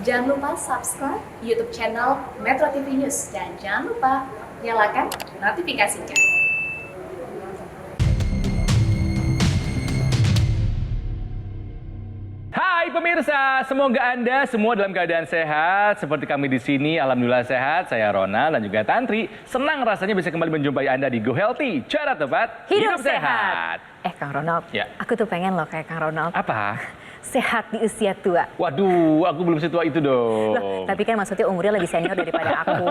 Jangan lupa subscribe YouTube channel Metro TV News dan jangan lupa nyalakan notifikasinya. Hai pemirsa, semoga Anda semua dalam keadaan sehat. Seperti kami di sini, alhamdulillah sehat. Saya Ronald dan juga Tantri. Senang rasanya bisa kembali menjumpai Anda di Go Healthy, cara tepat hidup sehat. Kang Ronald, Ya. aku tuh pengen loh kayak Kang Ronald. Apa? Sehat di usia tua. Waduh, aku belum setua itu dong. Loh, tapi kan maksudnya umurnya lebih senior daripada aku.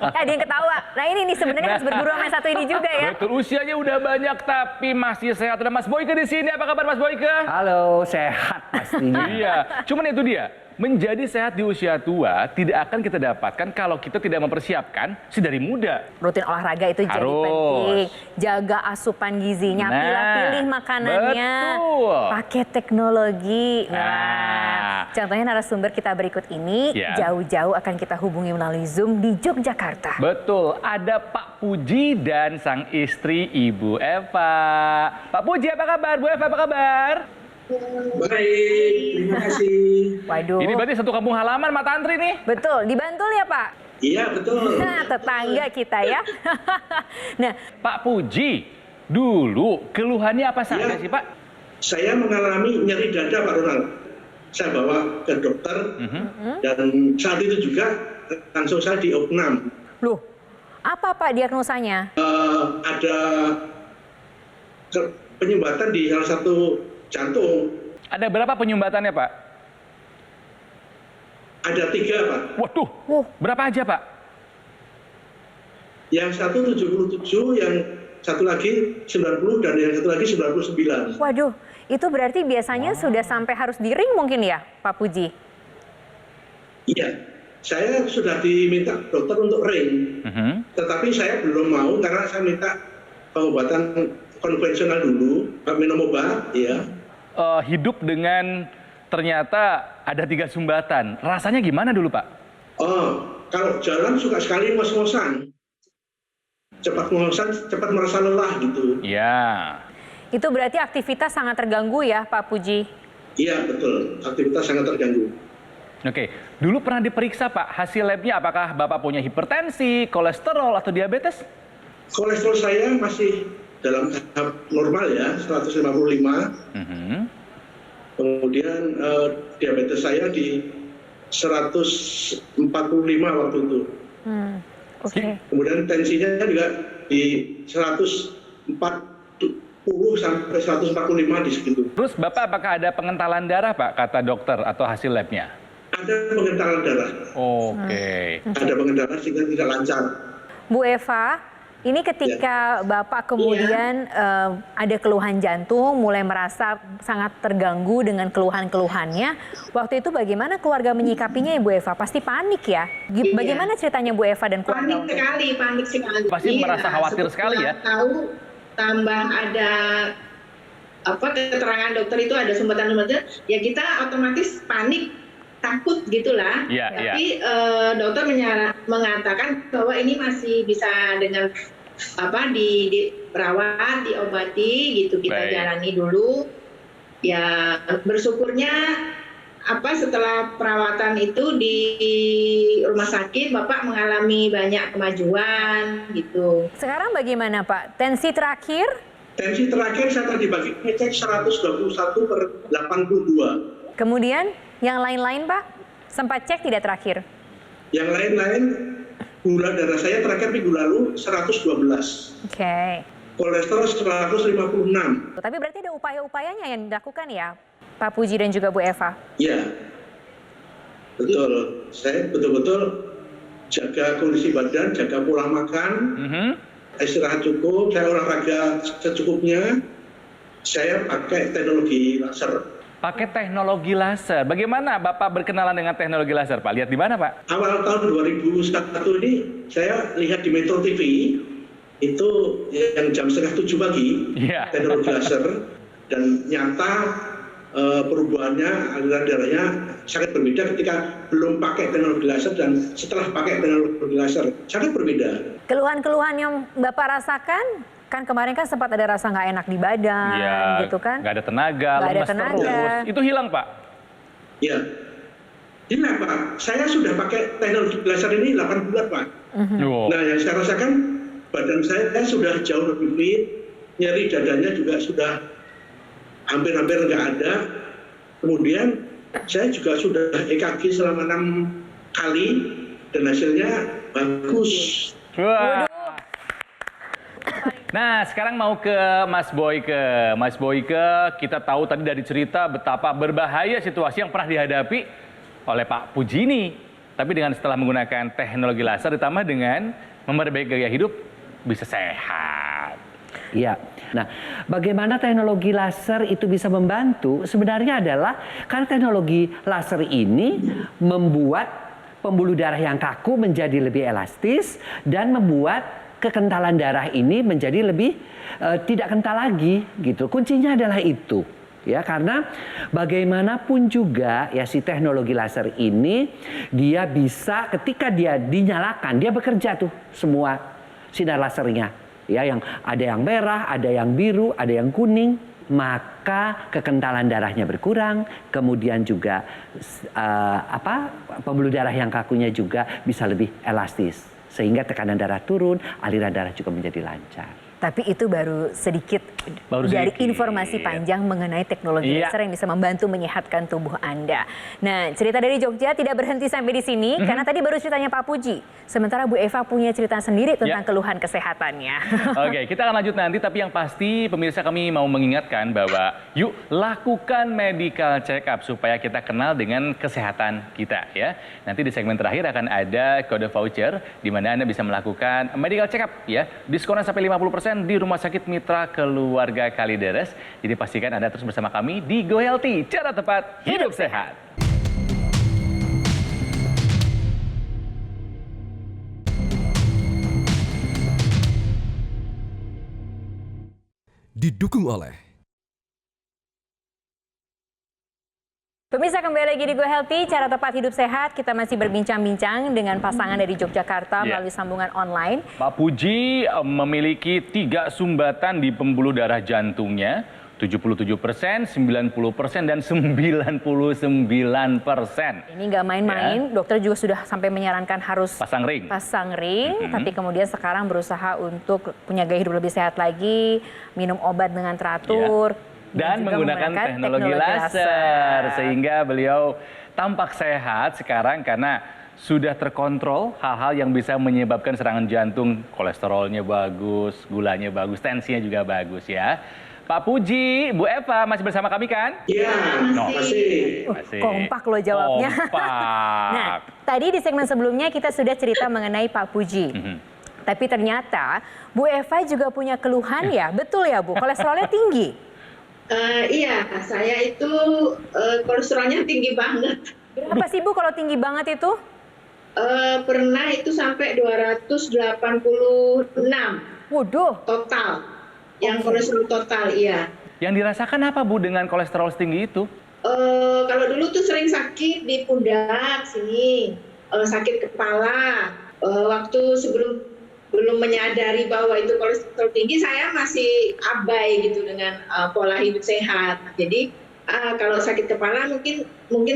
Ada yang ketawa. Nah ini nih sebenarnya harus berguru sama yang satu ini juga ya. Betul, usianya udah banyak tapi masih sehat. Ada Mas Boyke di sini. Apa kabar Mas Boyke? Halo, sehat pastinya. Iya, cuman itu dia. Menjadi sehat di usia tua tidak akan kita dapatkan kalau kita tidak mempersiapkan dari muda. Rutin olahraga itu jadi Harus. penting. Jaga asupan gizinya, Nah, pilih-pilih makanannya. betul. Pakai teknologi. Nah. Nah, contohnya narasumber kita berikut ini Ya. jauh-jauh akan kita hubungi melalui Zoom di Yogyakarta. Betul, ada Pak Puji dan sang istri Ibu Eva. Pak Puji apa kabar? Bu Eva apa kabar? Baik, terima kasih. Waduh. Ini berarti satu kampung halaman Mak Tantri nih. Betul, dibantul ya Pak? Iya, betul. Nah, tetangga kita ya. Nah, Pak Puji, dulu keluhannya apa saja Ya. sih Pak? Saya mengalami nyeri dada, Pak Ronald. Saya bawa ke dokter dan saat itu juga langsung saya di opnam. loh, apa Pak diagnosanya? Ada penyumbatan di salah satu jantung. Ada berapa penyumbatannya Pak? Ada 3, Pak. Waduh, berapa aja Pak? Yang satu 77, yang satu lagi 90, dan yang satu lagi 99. Waduh, itu berarti biasanya sudah sampai harus di ring mungkin ya Pak Puji? Iya, saya sudah diminta dokter untuk ring. Tetapi saya belum mau karena saya minta pengobatan konvensional dulu, minum obat, ya. Hidup dengan ternyata ada 3 sumbatan. Rasanya gimana dulu Pak? Oh, kalau jalan suka sekali ngos-ngosan. Cepat ngosan, cepat merasa lelah gitu. Ya. Itu berarti aktivitas sangat terganggu ya Pak Puji? Iya, betul. Aktivitas sangat terganggu. Oke, dulu pernah diperiksa Pak, hasil labnya apakah Bapak punya hipertensi, kolesterol, atau diabetes? Kolesterol saya masih dalam tahap normal ya, 155. Kemudian diabetes saya di 145 waktu itu. Oke. Kemudian tensinya juga di 140 sampai 145 di segitu. Terus Bapak apakah ada pengentalan darah Pak, kata dokter atau hasil labnya? Ada pengentalan darah. Oke. Ada pengentalan sehingga tidak lancar. Bu Eva, ini ketika Bapak kemudian ada keluhan jantung, mulai merasa sangat terganggu dengan keluhan-keluhannya. Waktu itu bagaimana keluarga menyikapinya ya Bu Eva? Pasti panik ya? Bagaimana ceritanya Bu Eva dan keluarga? Panik sekali. Pasti merasa khawatir sekali ya? Tahu tambah ada keterangan dokter itu ada sumbatan-sumbatan, ya kita otomatis panik, takut gitulah. Iya, Tapi dokter mengatakan bahwa ini masih bisa dengan dirawat, diobati gitu, kita Baik. jalani dulu. Ya bersyukurnya setelah perawatan itu di rumah sakit Bapak mengalami banyak kemajuan gitu. Sekarang bagaimana Pak? Tensi terakhir? Tensi terakhir saya tadi pagi ngecek 121/82. Kemudian yang lain-lain Pak? Sempat cek tidak terakhir? Yang lain-lain, gula darah saya terakhir minggu lalu 112. Oke. Kolesterol 156. Tapi berarti ada upaya-upayanya yang dilakukan ya Pak Puji dan juga Bu Eva? Ya, betul. Saya betul-betul jaga kondisi badan, jaga pola makan, istirahat cukup, saya olahraga secukupnya, saya pakai teknologi laser. Pakai teknologi laser. Bagaimana Bapak berkenalan dengan teknologi laser Pak? Lihat di mana Pak? Awal tahun 2001 ini saya lihat di Metro TV, itu yang jam 6:30 pagi, Iya. teknologi laser, dan nyata perubahannya, aliran darahnya sangat berbeda ketika belum pakai teknologi laser dan setelah pakai teknologi laser, sangat berbeda. Keluhan-keluhan yang Bapak rasakan, kan kemarin kan sempat ada rasa nggak enak di badan, Iya, gitu kan? nggak ada tenaga, Nggak ada lemes tenaga. terus. Itu hilang Pak? Ya, hilang Pak. saya sudah pakai teknologi laser ini 8 bulan, Pak. Nah, yang saya rasakan badan saya sudah jauh lebih fit, nyeri dadanya juga sudah hampir-hampir nggak ada. Kemudian saya juga sudah EKG selama 6 kali dan hasilnya bagus. Wah. Nah, sekarang mau ke Mas Boyke. Mas Boyke, kita tahu tadi dari cerita betapa berbahaya situasi yang pernah dihadapi oleh Pak Puji ini. Tapi dengan setelah menggunakan teknologi laser ditambah dengan memperbaiki gaya hidup, bisa sehat. Iya. Nah, bagaimana teknologi laser itu bisa membantu? Sebenarnya adalah karena teknologi laser ini membuat pembuluh darah yang kaku menjadi lebih elastis dan membuat kekentalan darah ini menjadi lebih tidak kental lagi gitu. Kuncinya adalah itu. Ya, karena bagaimanapun juga ya si teknologi laser ini dia bisa ketika dia dinyalakan, dia bekerja tuh semua sinar lasernya. Ya, yang ada yang merah, ada yang biru, ada yang kuning, maka kekentalan darahnya berkurang, kemudian juga pembuluh darah yang kakunya juga bisa lebih elastis sehingga tekanan darah turun, aliran darah juga menjadi lancar. Tapi itu baru sedikit dari informasi panjang mengenai teknologi laser yang bisa membantu menyehatkan tubuh Anda. Nah, cerita dari Jogja tidak berhenti sampai di sini, karena tadi baru ceritanya Pak Puji. Sementara Bu Eva punya cerita sendiri tentang keluhan kesehatannya. Oke, kita akan lanjut nanti, tapi yang pasti pemirsa kami mau mengingatkan bahwa yuk lakukan medical check up supaya kita kenal dengan kesehatan kita ya. Nanti di segmen terakhir akan ada kode voucher di mana Anda bisa melakukan medical check up ya. Diskonnya sampai 50% di Rumah Sakit Mitra Keluarga Kalideres. Jadi pastikan Anda terus bersama kami di Go Healthy, cara tepat hidup sehat. Didukung oleh Pemirsa, kembali lagi di Go Healthy, cara tepat hidup sehat. Kita masih berbincang-bincang dengan pasangan dari Yogyakarta melalui sambungan online. Pak Puji memiliki 3 sumbatan di pembuluh darah jantungnya, 77%, 90%, dan 99%. Ini nggak main-main, dokter juga sudah sampai menyarankan harus pasang ring. Tapi kemudian sekarang berusaha untuk punya gaya hidup lebih sehat lagi, minum obat dengan teratur. Dan menggunakan teknologi laser sehingga beliau tampak sehat sekarang karena sudah terkontrol hal-hal yang bisa menyebabkan serangan jantung, kolesterolnya bagus, gulanya bagus, tensinya juga bagus ya. Pak Puji, Bu Eva masih bersama kami kan? Iya, masih. Kompak loh jawabnya. Kompak. Nah, tadi di segmen sebelumnya kita sudah cerita mengenai Pak Puji. Tapi ternyata Bu Eva juga punya keluhan ya, betul ya Bu? Kolesterolnya tinggi. Iya, saya itu kolesterolnya tinggi banget. Berapa sih Bu kalau tinggi banget itu? Pernah itu sampai 286. Waduh. Total. Yang kolesterol total, iya. Yang dirasakan apa Bu dengan kolesterol setinggi itu? Kalau dulu tuh sering sakit di pundak sini, sakit kepala. Waktu belum menyadari bahwa itu kolesterol tinggi, saya masih abai gitu dengan pola hidup sehat. Jadi kalau sakit kepala mungkin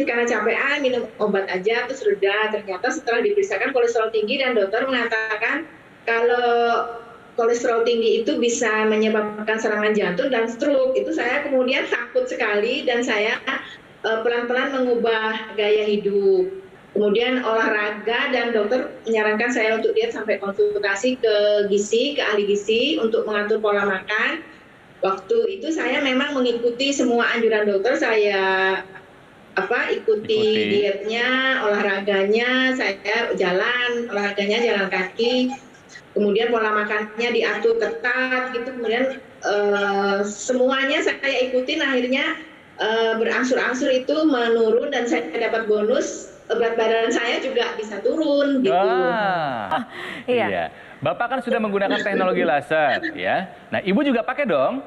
karena capean minum obat aja terus reda. Ternyata setelah diperiksakan kolesterol tinggi dan dokter mengatakan kalau kolesterol tinggi itu bisa menyebabkan serangan jantung dan stroke. Itu saya kemudian takut sekali dan saya pelan-pelan mengubah gaya hidup. Kemudian olahraga dan dokter menyarankan saya untuk diet sampai konsultasi ke ahli gizi untuk mengatur pola makan. Waktu itu saya memang mengikuti semua anjuran dokter, saya ikuti dietnya, olahraganya, saya olahraganya jalan kaki. Kemudian pola makannya diatur ketat gitu. Kemudian semuanya saya ikutin, akhirnya berangsur-angsur itu menurun dan saya dapat bonus. Berat badan saya juga bisa turun gitu. Iya. Bapak kan sudah menggunakan teknologi laser ya. Nah, Ibu juga pakai dong?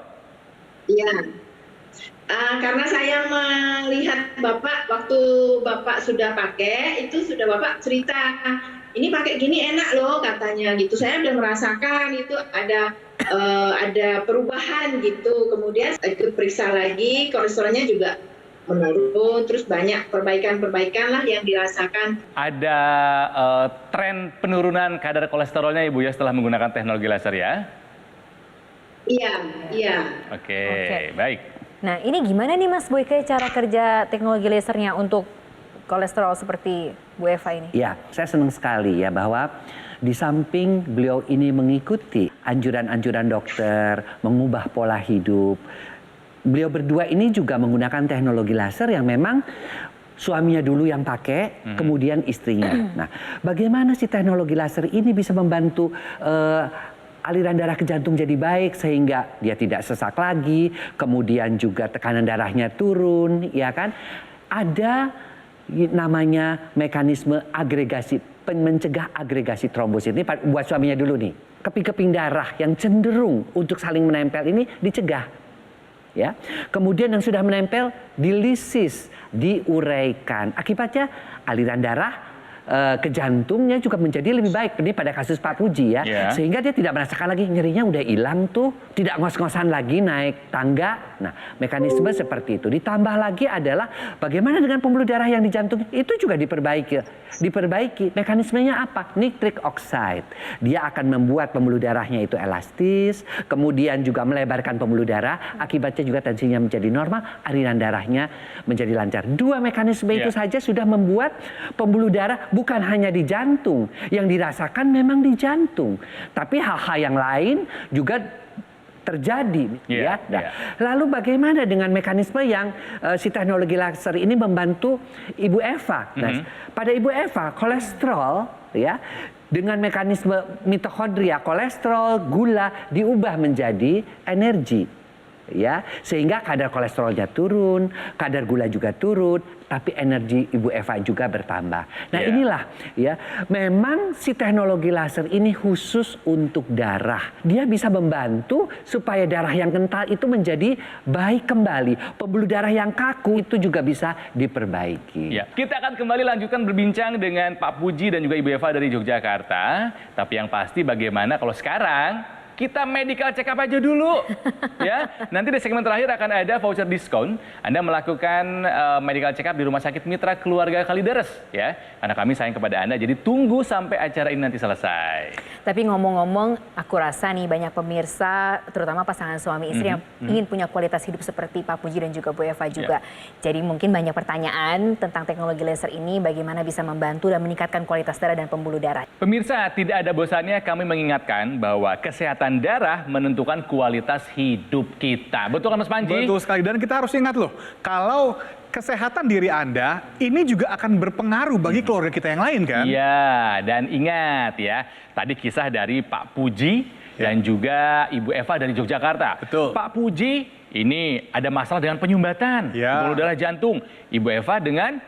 Iya. Karena saya melihat Bapak waktu Bapak sudah pakai, itu sudah Bapak cerita, ini pakai gini enak loh katanya gitu. Saya udah merasakan itu ada perubahan gitu. Kemudian ikut periksa lagi, kolesterolnya juga menurun, terus banyak perbaikan-perbaikan lah yang dirasakan. Ada tren penurunan kadar kolesterolnya Ibu ya setelah menggunakan teknologi laser ya? Iya. Oke, baik. Nah, ini gimana nih Mas Boyke cara kerja teknologi lasernya untuk kolesterol seperti Bu Eva ini? Ya, saya senang sekali ya bahwa di samping beliau ini mengikuti anjuran-anjuran dokter, mengubah pola hidup, beliau berdua ini juga menggunakan teknologi laser yang memang suaminya dulu yang pakai, kemudian istrinya. Nah, bagaimana sih teknologi laser ini bisa membantu aliran darah ke jantung jadi baik sehingga dia tidak sesak lagi, kemudian juga tekanan darahnya turun, ya kan? Ada namanya mekanisme agregasi, mencegah agregasi trombosit. Ini buat suaminya dulu nih. Keping-keping darah yang cenderung untuk saling menempel ini dicegah. Ya. Kemudian yang sudah menempel dilisis, diuraikan. Akibatnya aliran darah ke jantungnya juga menjadi lebih baik. Ini pada kasus Pak Puji ya. Sehingga dia tidak merasakan lagi nyerinya udah hilang tuh. Tidak ngos-ngosan lagi naik tangga. Nah, mekanisme seperti itu. Ditambah lagi adalah bagaimana dengan pembuluh darah yang di jantung itu juga diperbaiki. Mekanismenya apa? Nitric oxide. Dia akan membuat pembuluh darahnya itu elastis. Kemudian juga melebarkan pembuluh darah. Akibatnya juga tensinya menjadi normal. Aliran darahnya menjadi lancar. Dua mekanisme itu saja sudah membuat pembuluh darah bukan hanya di jantung, yang dirasakan memang di jantung, tapi hal-hal yang lain juga terjadi. Lalu bagaimana dengan mekanisme yang si teknologi laser ini membantu Ibu Eva? Nah, pada Ibu Eva kolesterol ya dengan mekanisme mitokondria, kolesterol, gula diubah menjadi energi. Ya, sehingga kadar kolesterolnya turun, kadar gula juga turun, tapi energi Ibu Eva juga bertambah. Nah, inilah ya, memang si teknologi laser ini khusus untuk darah. Dia bisa membantu supaya darah yang kental itu menjadi baik kembali. Pembuluh darah yang kaku itu juga bisa diperbaiki. Ya, kita akan kembali lanjutkan berbincang dengan Pak Puji dan juga Ibu Eva dari Yogyakarta. Tapi yang pasti bagaimana kalau sekarang kita medical check up aja dulu, ya. Nanti di segmen terakhir akan ada voucher diskon. Anda melakukan medical check up di Rumah Sakit Mitra Keluarga Kalideres, ya. Karena kami sayang kepada Anda, jadi tunggu sampai acara ini nanti selesai. Tapi ngomong-ngomong, aku rasa nih banyak pemirsa, terutama pasangan suami istri yang ingin punya kualitas hidup seperti Pak Puji dan juga Bu Eva juga. Jadi mungkin banyak pertanyaan tentang teknologi laser ini, bagaimana bisa membantu dan meningkatkan kualitas darah dan pembuluh darah. Pemirsa, tidak ada bosannya kami mengingatkan bahwa kesehatan darah menentukan kualitas hidup kita. Betul kan Mas Panji? Betul sekali, dan kita harus ingat loh, kalau kesehatan diri Anda ini juga akan berpengaruh bagi keluarga kita yang lain kan? Iya, dan ingat ya, tadi kisah dari Pak Puji dan juga Ibu Eva dari Yogyakarta. Betul. Pak Puji ini ada masalah dengan penyumbatan, pembuluh darah jantung. Ibu Eva dengan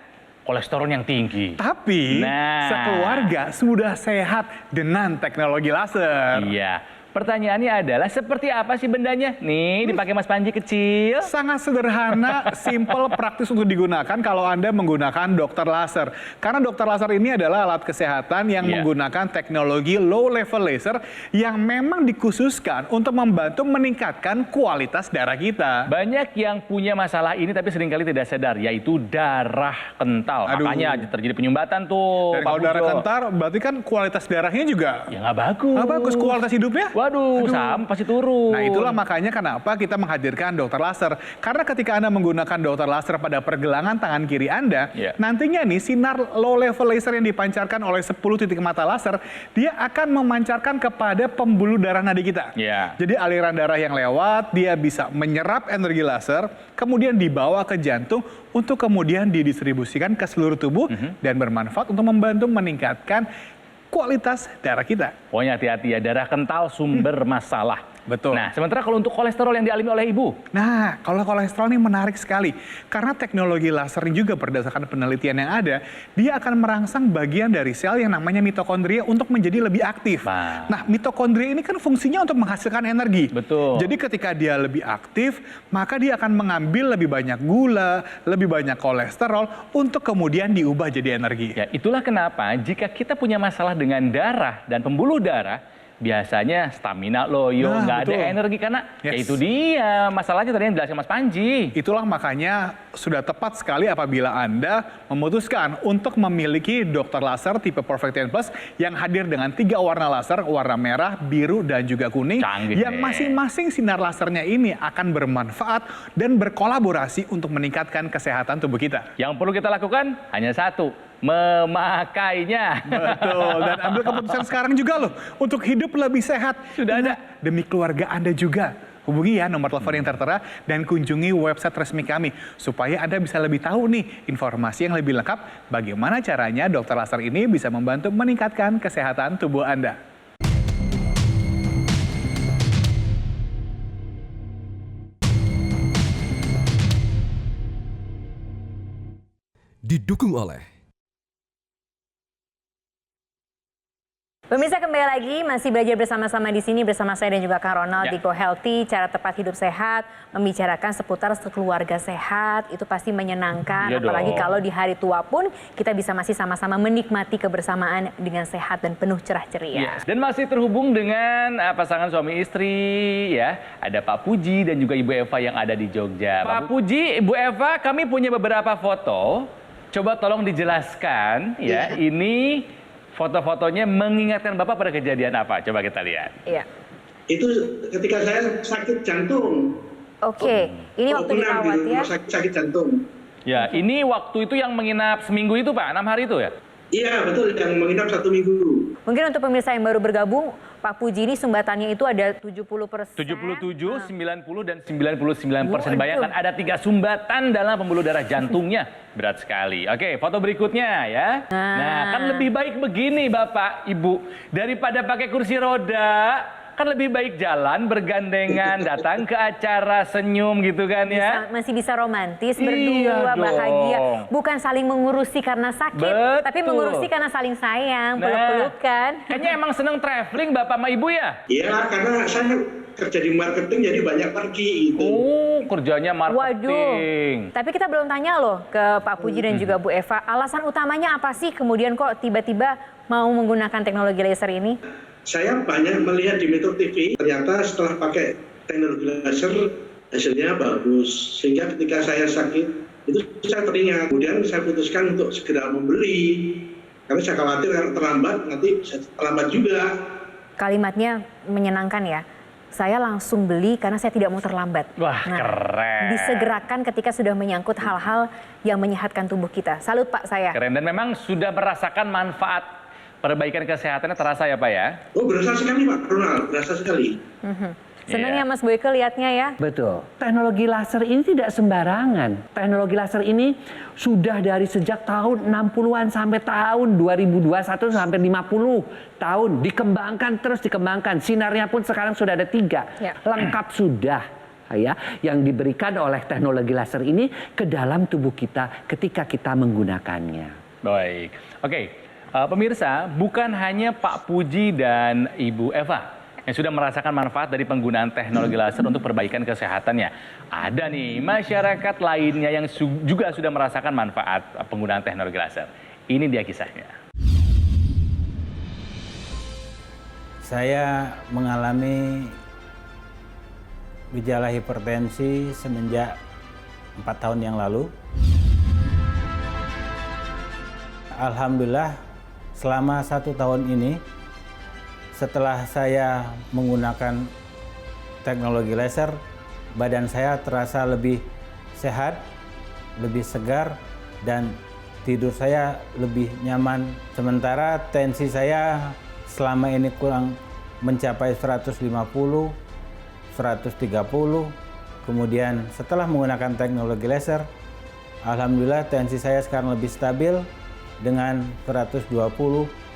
kolesterol yang tinggi. Tapi sekeluarga sudah sehat dengan teknologi laser. Iya. Pertanyaannya adalah seperti apa sih bendanya? Nih dipakai Mas Panji kecil. Sangat sederhana, simple, praktis untuk digunakan kalau Anda menggunakan dokter laser. Karena dokter laser ini adalah alat kesehatan yang menggunakan teknologi low level laser yang memang dikhususkan untuk membantu meningkatkan kualitas darah kita. Banyak yang punya masalah ini tapi seringkali tidak sadar, yaitu darah kental. Makanya terjadi penyumbatan tuh. Dan kalau darah kental berarti kan kualitas darahnya juga ya nggak bagus. Nggak bagus kualitas hidupnya. Waduh, sama pasti turun. Nah, itulah makanya kenapa kita menghadirkan dokter laser. Karena ketika Anda menggunakan dokter laser pada pergelangan tangan kiri Anda, nantinya nih sinar low level laser yang dipancarkan oleh 10 titik mata laser, dia akan memancarkan kepada pembuluh darah nadi kita. Jadi aliran darah yang lewat, dia bisa menyerap energi laser, kemudian dibawa ke jantung untuk kemudian didistribusikan ke seluruh tubuh dan bermanfaat untuk membantu meningkatkan kualitas darah kita. Pokoknya hati-hati ya, darah kental sumber masalah. Betul. Nah, sementara kalau untuk kolesterol yang dialami oleh Ibu? Nah, kalau kolesterol ini menarik sekali. Karena teknologi laser juga berdasarkan penelitian yang ada, dia akan merangsang bagian dari sel yang namanya mitokondria untuk menjadi lebih aktif. Nah, mitokondria ini kan fungsinya untuk menghasilkan energi. Betul. Jadi ketika dia lebih aktif, maka dia akan mengambil lebih banyak gula, lebih banyak kolesterol untuk kemudian diubah jadi energi. Ya, itulah kenapa jika kita punya masalah dengan darah dan pembuluh darah, biasanya stamina loyo, nggak ada energi karena ya itu dia masalahnya tadi yang dijelaskan Mas Panji. Itulah makanya sudah tepat sekali apabila Anda memutuskan untuk memiliki dokter laser tipe Perfect 10 Plus yang hadir dengan 3 warna laser, warna merah, biru, dan juga kuning. Canggih yang masing-masing sinar lasernya ini akan bermanfaat dan berkolaborasi untuk meningkatkan kesehatan tubuh kita. Yang perlu kita lakukan hanya satu, memakainya. Betul, dan ambil keputusan sekarang juga loh untuk hidup lebih sehat. Sudah ada. Demi keluarga Anda juga. Hubungi ya nomor telepon yang tertera dan kunjungi website resmi kami supaya Anda bisa lebih tahu nih informasi yang lebih lengkap bagaimana caranya dokter laser ini bisa membantu meningkatkan kesehatan tubuh Anda. Didukung oleh Pemirsa, kembali lagi masih belajar bersama-sama di sini bersama saya dan juga Kak Ronald di Go Healthy, cara tepat hidup sehat, membicarakan seputar keluarga sehat, itu pasti menyenangkan. Ya apalagi dong. kalau di hari tua pun kita bisa masih sama-sama menikmati kebersamaan dengan sehat dan penuh cerah ceria. Dan masih terhubung dengan pasangan suami istri ya. Ada Pak Puji dan juga Ibu Eva yang ada di Jogja. Pak Puji, Ibu Eva, kami punya beberapa foto. Coba tolong dijelaskan ya. Ini foto-fotonya mengingatkan Bapak pada kejadian apa? Coba kita lihat. Iya. Itu ketika saya sakit jantung. Oke, ini waktu dirawat ya. Sakit jantung. Ya, ini waktu itu yang menginap seminggu itu Pak, 6 hari itu ya? Iya betul, yang menginap 1 minggu. Mungkin untuk pemirsa yang baru bergabung, Pak Puji ini sumbatannya itu ada 70%. 77, 90, dan 99%. Bayangkan ada 3 sumbatan dalam pembuluh darah jantungnya. Berat sekali. Oke, foto berikutnya ya. Nah, kan lebih baik begini Bapak, Ibu. Daripada pakai kursi roda, kan lebih baik jalan bergandengan, datang ke acara, senyum gitu kan ya. Masih bisa romantis, Iya berdua, dong. bahagia. Bukan saling mengurusi karena sakit, Betul. tapi mengurusi karena saling sayang, peluk-pelukan. Kayaknya emang seneng traveling Bapak sama Ibu ya? Iya, karena saya kerja di marketing jadi banyak pergi itu. Oh, kerjanya marketing. Tapi kita belum tanya loh ke Pak Puji dan juga Bu Eva, alasan utamanya apa sih kemudian kok tiba-tiba mau menggunakan teknologi laser ini? Saya banyak melihat di Metro TV, ternyata setelah pakai teknologi laser hasilnya bagus. Sehingga ketika saya sakit, itu saya teringat. Kemudian saya putuskan untuk segera membeli. Karena saya khawatir kalau terlambat, nanti bisa terlambat juga. Kalimatnya menyenangkan ya. Saya langsung beli karena saya tidak mau terlambat. Wah, keren. Disegerakan ketika sudah menyangkut hal-hal yang menyehatkan tubuh kita. Salut Pak saya. Keren, dan memang sudah merasakan manfaat perbaikan kesehatannya terasa ya Pak ya? Oh, berasa sekali Pak Ronald, berasa sekali. Senang ya Mas Boyke lihatnya ya. Betul. Teknologi laser ini tidak sembarangan. Teknologi laser ini sudah dari sejak tahun 60-an sampai tahun 2021 sampai 50 tahun. Dikembangkan terus dikembangkan. Sinarnya pun sekarang sudah ada 3. Ya. Lengkap sudah. Ya, yang diberikan oleh teknologi laser ini ke dalam tubuh kita ketika kita menggunakannya. Baik. Oke, pemirsa, bukan hanya Pak Puji dan Ibu Eva yang sudah merasakan manfaat dari penggunaan teknologi laser untuk perbaikan kesehatannya. Ada nih masyarakat lainnya yang juga sudah merasakan manfaat penggunaan teknologi laser. Ini dia kisahnya. Saya mengalami gejala hipertensi semenjak 4 tahun yang lalu. Alhamdulillah selama 1 tahun ini setelah saya menggunakan teknologi laser, badan saya terasa lebih sehat, lebih segar, dan tidur saya lebih nyaman. Sementara tensi saya selama ini kurang mencapai 150, 130. Kemudian setelah menggunakan teknologi laser, alhamdulillah tensi saya sekarang lebih stabil dengan 120.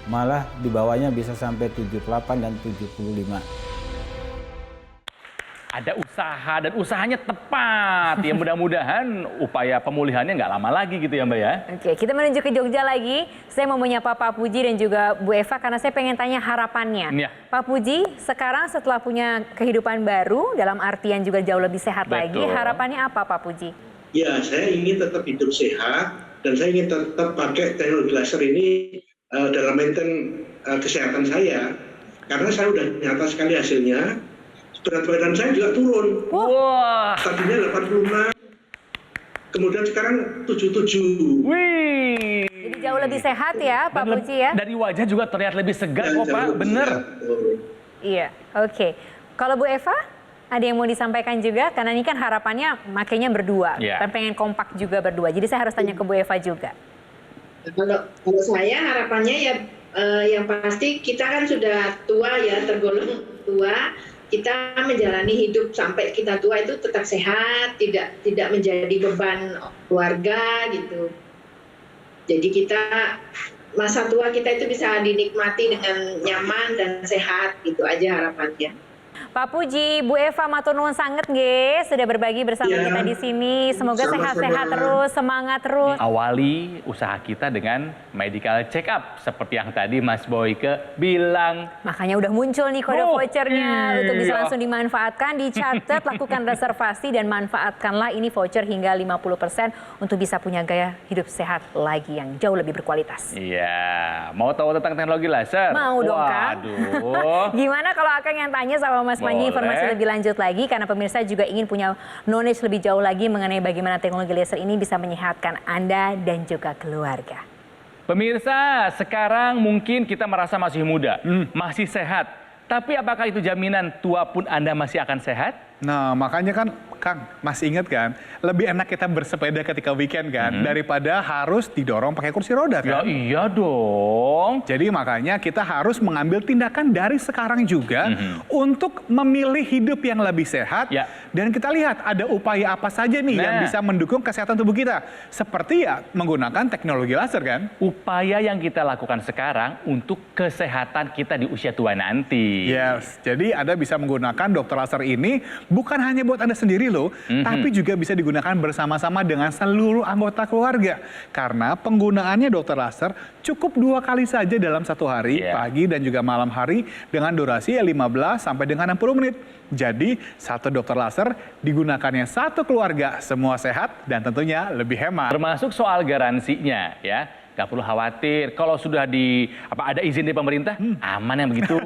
Malah di bawahnya bisa sampai 78 dan 75. Ada usaha dan usahanya tepat. Ya mudah-mudahan upaya pemulihannya nggak lama lagi gitu ya Mbak ya. Oke, kita menuju ke Jogja lagi. Saya mau menyapa Pak Puji dan juga Bu Eva karena saya pengen tanya harapannya. Ya. Pak Puji, sekarang setelah punya kehidupan baru dalam artian juga jauh lebih sehat lagi, harapannya apa Pak Puji? Ya, saya ingin tetap hidup sehat dan saya ingin tetap pakai teknologi laser ini dalam maintain kesehatan saya. Karena saya udah nyata sekali hasilnya, berat badan saya juga turun. Wah. Tadinya 86, kemudian sekarang 77. Wih. Jadi jauh lebih sehat ya Pak Dan Puji ya? Dari wajah juga terlihat lebih segar kok Pak, bener. Iya, oke. Kalau Bu Eva, ada yang mau disampaikan juga? Karena ini kan harapannya makanya berdua, Iya. dan pengen kompak juga berdua. Jadi saya harus tanya ke Bu Eva juga. Kalau saya harapannya ya yang pasti kita kan sudah tua ya, tergolong tua. Kita menjalani hidup sampai kita tua itu tetap sehat, tidak menjadi beban keluarga gitu. Jadi kita masa tua kita itu bisa dinikmati dengan nyaman dan sehat, gitu aja harapannya. Pak Puji, Bu Eva matur nuwun sanget nggih sudah berbagi bersama kita di sini. Semoga sehat-sehat terus, semangat terus. Awali usaha kita dengan medical check up seperti yang tadi Mas Boyke bilang. Makanya udah muncul nih kode vouchernya untuk bisa iya. langsung dimanfaatkan, dicatat, lakukan reservasi dan manfaatkanlah ini voucher hingga 50% untuk bisa punya gaya hidup sehat lagi yang jauh lebih berkualitas. Iya, mau tahu tentang teknologi laser? Mau dong Kang. Waduh. Gimana kalau Akang yang tanya sama Mas Panji Boleh. informasi lebih lanjut lagi, karena pemirsa juga ingin punya knowledge lebih jauh lagi mengenai bagaimana teknologi laser ini bisa menyehatkan Anda dan juga keluarga. Pemirsa, sekarang mungkin kita merasa masih muda, masih sehat. Tapi apakah itu jaminan tua pun Anda masih akan sehat? Nah, makanya kan Kang, masih ingat kan? Lebih enak kita bersepeda ketika weekend kan, daripada harus didorong pakai kursi roda Ya kan? iya dong. Jadi makanya kita harus mengambil tindakan dari sekarang juga untuk memilih hidup yang lebih sehat. Ya. Dan kita lihat ada upaya apa saja nih yang bisa mendukung kesehatan tubuh kita. Seperti ya menggunakan teknologi laser kan? Upaya yang kita lakukan sekarang untuk kesehatan kita di usia tua nanti. Yes, jadi Anda bisa menggunakan dokter laser ini bukan hanya buat Anda sendiri loh, tapi juga bisa digunakan bersama-sama dengan seluruh anggota keluarga. Karena penggunaannya dokter laser cukup 2 kali saja dalam 1 hari, pagi dan juga malam hari, dengan durasi 15 sampai dengan 60 menit. Jadi, 1 dokter laser digunakannya 1 keluarga, semua sehat dan tentunya lebih hemat. Termasuk soal garansinya ya. Gak perlu khawatir, kalau sudah ada izin dari pemerintah, aman yang begitu.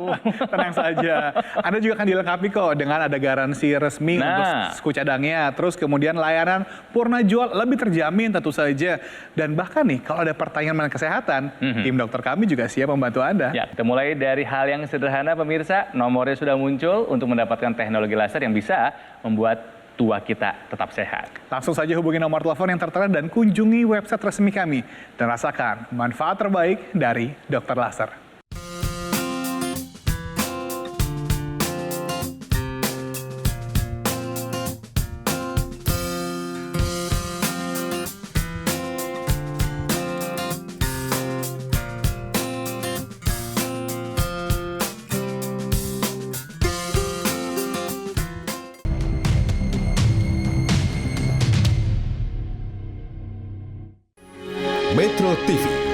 Tenang saja. Anda juga akan dilengkapi kok dengan ada garansi resmi untuk suku cadangnya. Terus kemudian layanan purna jual lebih terjamin tentu saja. Dan bahkan nih kalau ada pertanyaan mengenai kesehatan, tim dokter kami juga siap membantu Anda. Ya, kita mulai dari hal yang sederhana pemirsa, nomornya sudah muncul untuk mendapatkan teknologi laser yang bisa membuat tua kita tetap sehat. Langsung saja hubungi nomor telepon yang tertera dan kunjungi website resmi kami. Dan rasakan manfaat terbaik dari dokter laser. Metro TV